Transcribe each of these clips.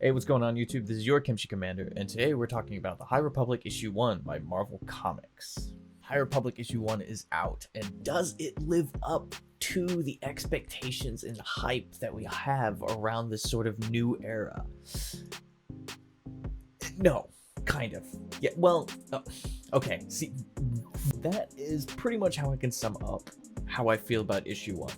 Hey, what's going on YouTube? This is your KimchiKommander, and today we're talking about the High Republic issue 1 by Marvel Comics. High Republic issue 1 is out, and does it live up to the expectations and hype that we have around this sort of new era? No, kind of. Yeah, well, okay, see, that is pretty much how I can sum up how I feel about issue 1.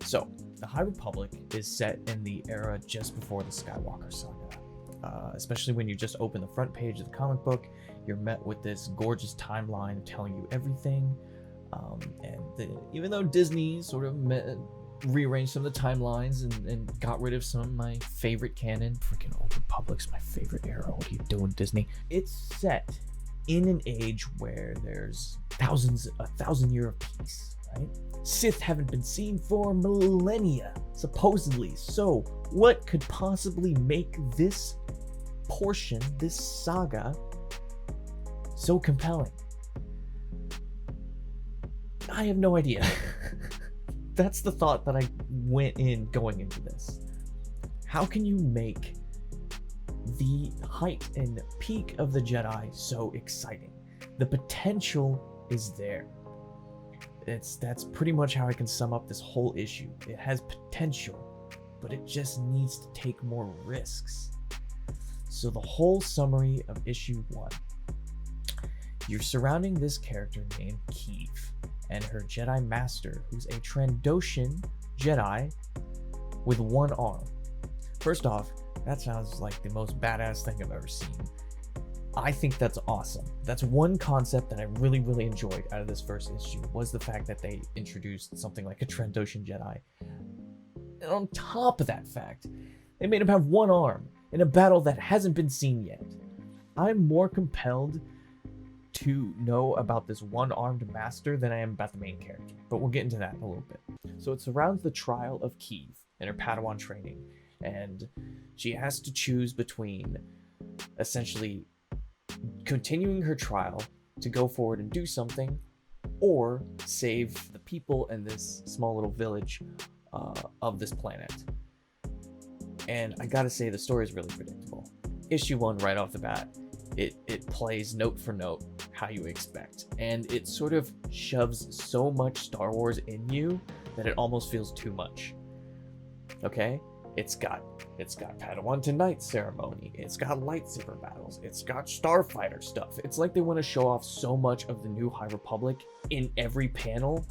So, the High Republic is set in the era just before the SKYWALKER Saga. Especially when you just open the front page of the comic book, you're met with this gorgeous timeline telling you everything. Even though Disney sort of rearranged some of the timelines and got rid of some of my favorite canon, freaking Old Republic's my favorite era. What are you doing, Disney? It's set in an age where there's a 1,000 year of peace, right? Sith haven't been seen for millennia, supposedly. So what could possibly make this portion, this saga, so compelling? I have no idea. That's the thought that I went in going into this. How can you make the height and peak of the Jedi so exciting? The potential is there. That's pretty much how I can sum up this whole issue. It has potential, but it just needs to take more risks. So the whole summary of issue 1. You're surrounding this character named Keeve and her Jedi Master, who's a Trandoshan Jedi with one arm. First off, that sounds like the most badass thing I've ever seen. I think that's awesome. That's one concept that I really enjoyed out of this first issue, was the fact that they introduced something like a Trandoshan Jedi. And on top of that fact, they made him have one arm in a battle that hasn't been seen yet. I'm more compelled to know about this one-armed master than I am about the main character, but we'll get into that in a little bit. So it surrounds the trial of Keeve and her Padawan training, and she has to choose between essentially continuing her trial to go forward and do something, or save the people in this small little village of this planet. And I gotta say, the story is really predictable. Issue 1, right off the bat, it plays note for note how you expect, and it sort of shoves so much Star Wars in you that it almost feels too much. Okay? It's got Padawan to Knight ceremony, it's got lightsaber battles, it's got starfighter stuff. It's like they want to show off so much of the new High Republic in every panel.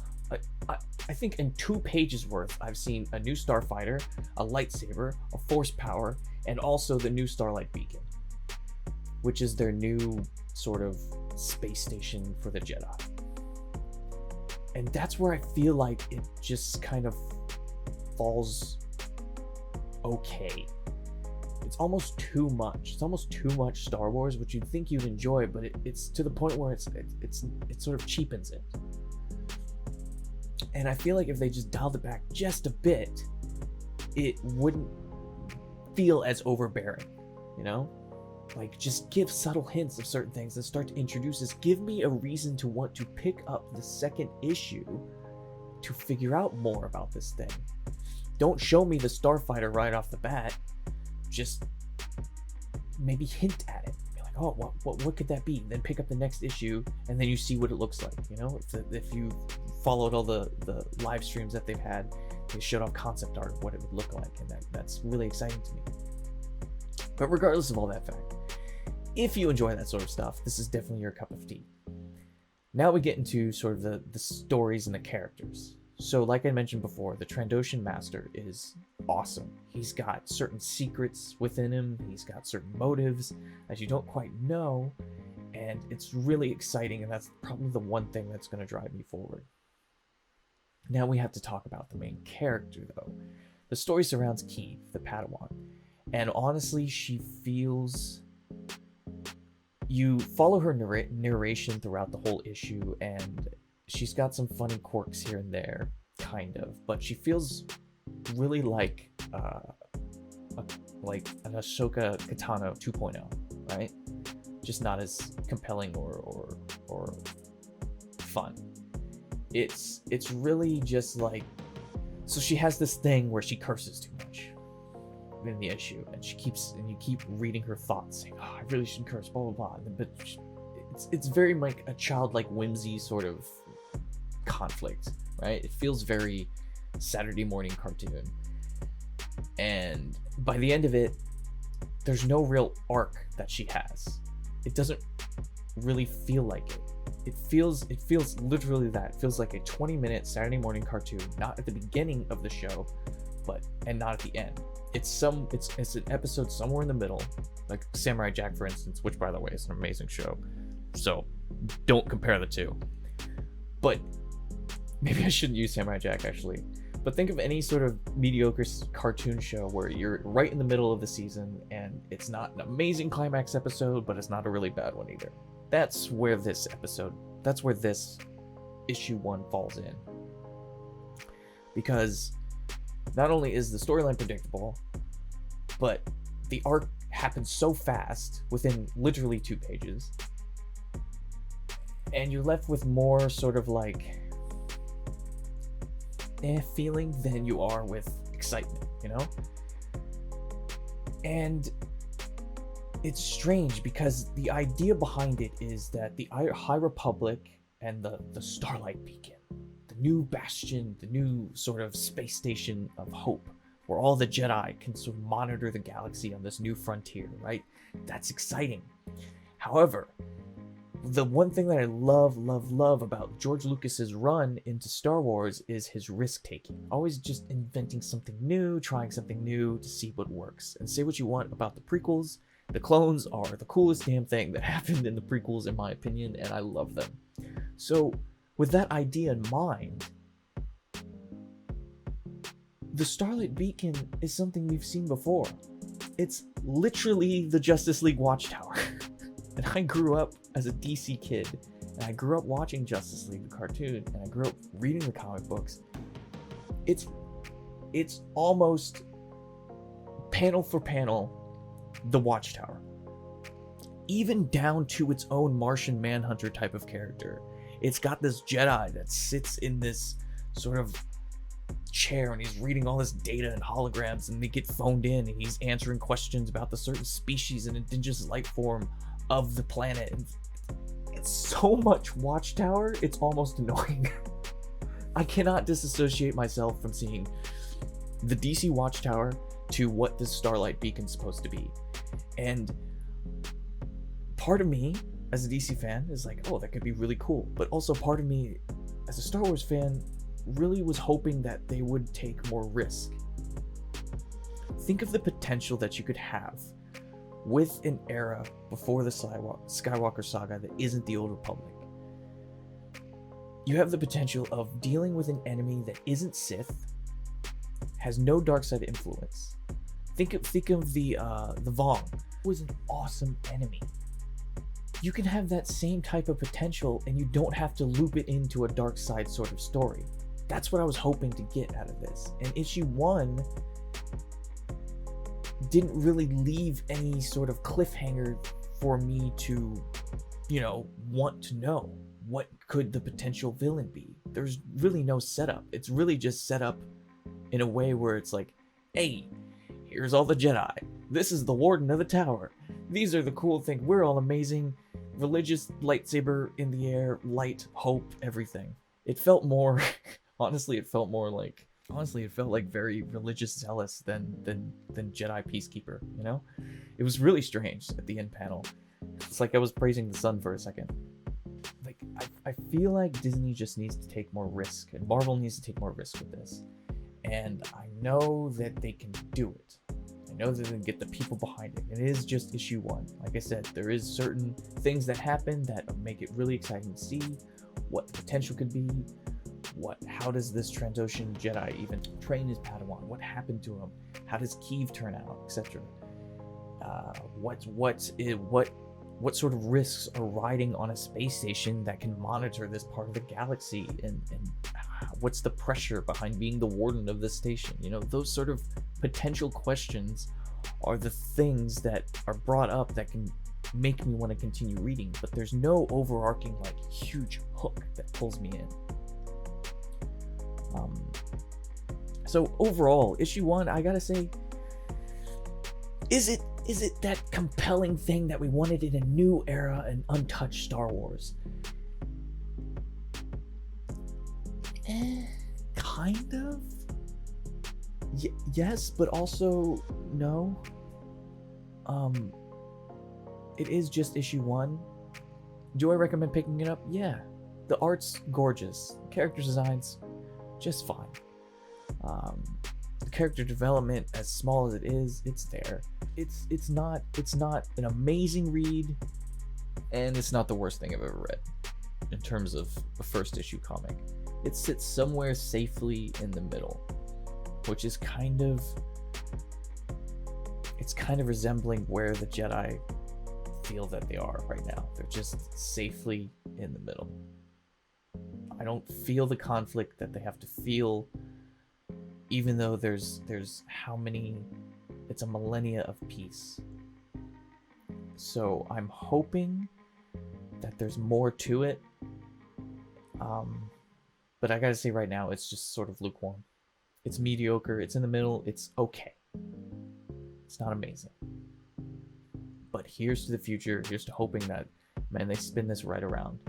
I think in 2 pages worth, I've seen a new starfighter, a lightsaber, a force power, and also the new Starlight Beacon, which is their new sort of space station for the Jedi. And that's where I feel like it just kind of falls okay. It's almost too much. It's almost too much Star Wars, which you'd think you'd enjoy, but it's to the point where it sort of cheapens it. And I feel like if they just dialed it back just a bit, it wouldn't feel as overbearing, you know? Like, just give subtle hints of certain things and start to introduce this. Give me a reason to want to pick up the second issue to figure out more about this thing. Don't show me the starfighter right off the bat. Just maybe hint at it. Be like, oh, what could that be? Then pick up the next issue, and then you see what it looks like. You know, if you followed all the live streams that they've had, they showed off concept art of what it would look like, and that's really exciting to me. But regardless of all that fact, if you enjoy that sort of stuff, this is definitely your cup of tea. Now we get into sort of the stories and the characters. So like I mentioned before, the Trandoshan Master is awesome. He's got certain secrets within him, he's got certain motives that you don't quite know, and it's really exciting, and that's probably the one thing that's going to drive me forward. Now we have to talk about the main character, though. The story surrounds Keeve, the Padawan, and honestly, she feels... You follow her narration throughout the whole issue, and she's got some funny quirks here and there, kind of, but she feels really like an Ahsoka Katana 2.0, right? Just not as compelling or fun. It's really just like, so she has this thing where she curses too much. in the issue, and you keep reading her thoughts, saying, "Oh, I really shouldn't curse," blah blah blah. But it's very like a childlike whimsy sort of conflict, right? It feels very Saturday morning cartoon, and by the end of it, there's no real arc that she has. It doesn't really feel like it. It feels literally that. It feels like a 20-minute Saturday morning cartoon, not at the beginning of the show, and not at the end. It's an episode somewhere in the middle, like Samurai Jack, for instance, which, by the way, is an amazing show. So don't compare the two. But maybe I shouldn't use Samurai Jack, actually. But think of any sort of mediocre cartoon show where you're right in the middle of the season and it's not an amazing climax episode, but it's not a really bad one either. That's where this issue 1 falls in. Because not only is the storyline predictable, but the arc happens so fast within literally 2 pages. And you're left with more sort of like feeling than you are with excitement, you know? And it's strange because the idea behind it is that the High Republic and the Starlight Beacon, the new bastion, the new sort of space station of hope, where all the Jedi can sort of monitor the galaxy on this new frontier, right? That's exciting. However, the one thing that I love about George Lucas's run into Star Wars is his risk-taking. Always just inventing something new, trying something new to see what works. And say what you want about the prequels, the clones are the coolest damn thing that happened in the prequels, in my opinion, and I love them. So, with that idea in mind, the Starlight Beacon is something we've seen before. It's literally the Justice League Watchtower. And I grew up as a DC kid, and I grew up watching Justice League, the cartoon, and I grew up reading the comic books. It's almost panel for panel the Watchtower. Even down to its own Martian Manhunter type of character. It's got this Jedi that sits in this sort of chair and he's reading all this data and holograms, and they get phoned in and he's answering questions about the certain species and indigenous life form of the planet. And it's so much Watchtower, it's almost annoying. I cannot disassociate myself from seeing the DC Watchtower to what this Starlight Beacon's supposed to be. And part of me as a DC fan is like, oh, that could be really cool. But also part of me as a Star Wars fan really was hoping that they would take more risk. Think of the potential that you could have with an era before the Skywalker Saga that isn't the Old Republic. You have the potential of dealing with an enemy that isn't Sith, has no dark side influence. Think of the Vong. It was an awesome enemy. You can have that same type of potential and you don't have to loop it into a dark side sort of story. That's what I was hoping to get out of this. And issue 1 didn't really leave any sort of cliffhanger for me to, want to know what could the potential villain be. There's really no setup. It's really just set up in a way where it's like, hey, here's all the Jedi. This is the Warden of the Tower. These are the cool things. We're all amazing. Religious lightsaber in the air, light, hope, everything. It felt more, honestly, it felt like very religious zealous than Jedi Peacekeeper, you know? It was really strange at the end panel. It's like I was praising the sun for a second. Like, I feel like Disney just needs to take more risk, and Marvel needs to take more risk with this. And I know that they can do it. I know that they can get the people behind it. It is just issue 1. Like I said, there is certain things that happen that make it really exciting to see what the potential could be. How does this Transocean Jedi even train his Padawan? What happened to him? How does Keeve turn out, etc.? What sort of risks are riding on a space station that can monitor this part of the galaxy, and what's the pressure behind being the warden of this station? Those sort of potential questions are the things that are brought up that can make me want to continue reading, but there's no overarching huge hook that pulls me in. So overall, issue 1, I gotta say, Is it that compelling thing that we wanted in a new era and untouched Star Wars? Kind of. Yes, but also no. It is just issue 1. Do I recommend picking it up? Yeah. The art's gorgeous. Character designs, just fine. The character development, as small as it is, it's there. It's not an amazing read, and it's not the worst thing I've ever read in terms of a first issue comic. It sits somewhere safely in the middle, which is kind of resembling where the Jedi feel that they are right now. They're just safely in the middle. I don't feel the conflict that they have to feel, even though there's how many, it's a millennia of peace. So I'm hoping that there's more to it. But I gotta say right now, it's just sort of lukewarm. It's mediocre, it's in the middle, it's okay. It's not amazing. But here's to the future, here's to hoping that, man, they spin this right around.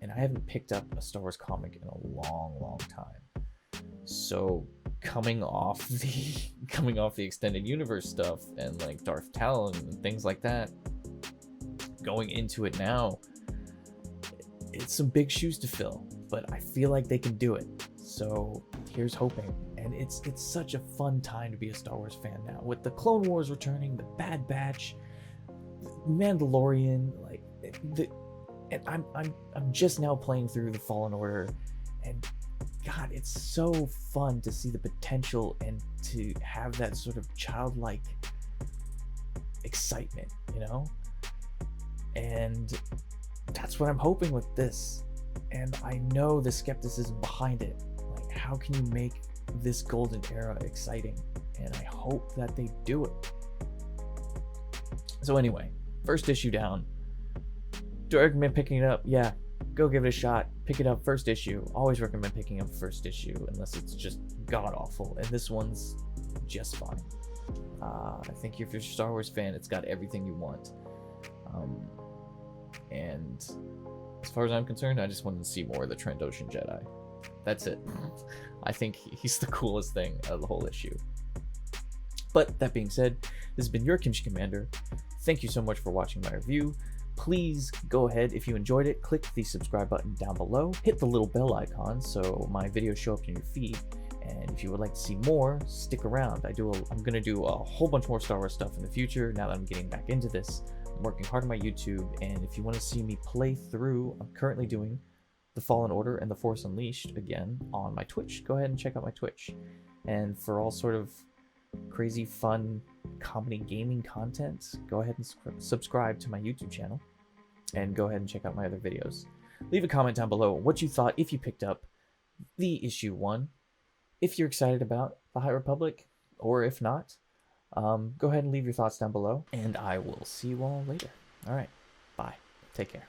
And I haven't picked up a Star Wars comic in a long time. So coming off the extended universe stuff and like Darth Talon and things like that, going into it now, it's some big shoes to fill, but I feel like they can do it. So here's hoping. And it's such a fun time to be a Star Wars fan now, with the Clone Wars returning, the Bad Batch, Mandalorian, like and I'm just now playing through the Fallen Order, and God, it's so fun to see the potential and to have that sort of childlike excitement, you know? And that's what I'm hoping with this. And I know the skepticism behind it. Like, how can you make this golden era exciting? And I hope that they do it. So anyway, first issue down. Do I recommend picking it up? Yeah, go give it a shot. Pick it up, first issue. Always recommend picking up first issue unless it's just god awful, and this one's just fine. I think if you're a Star Wars fan, it's got everything you want. And as far as I'm concerned, I just wanted to see more of the Trandoshan Jedi. That's it. I think he's the coolest thing out of the whole issue. But that being said, this has been your KimchiKommander. Thank you so much for watching my review. Please go ahead, if you enjoyed it, click the subscribe button down below, hit the little bell icon so my videos show up in your feed, and if you would like to see more, stick around. I'm gonna do a whole bunch more Star Wars stuff in the future now that I'm getting back into this. I'm working hard on my YouTube, and if you want to see me play through, I'm currently doing The Fallen Order and The Force Unleashed again on my Twitch. Go ahead and check out my Twitch. And for all sort of crazy fun comedy gaming content, go ahead and subscribe to my YouTube channel, and go ahead and check out my other videos. Leave a comment down below what you thought if you picked up the issue 1, if you're excited about the High Republic, or if not. Go ahead and leave your thoughts down below, and I will see you all later. All right, bye. Take care.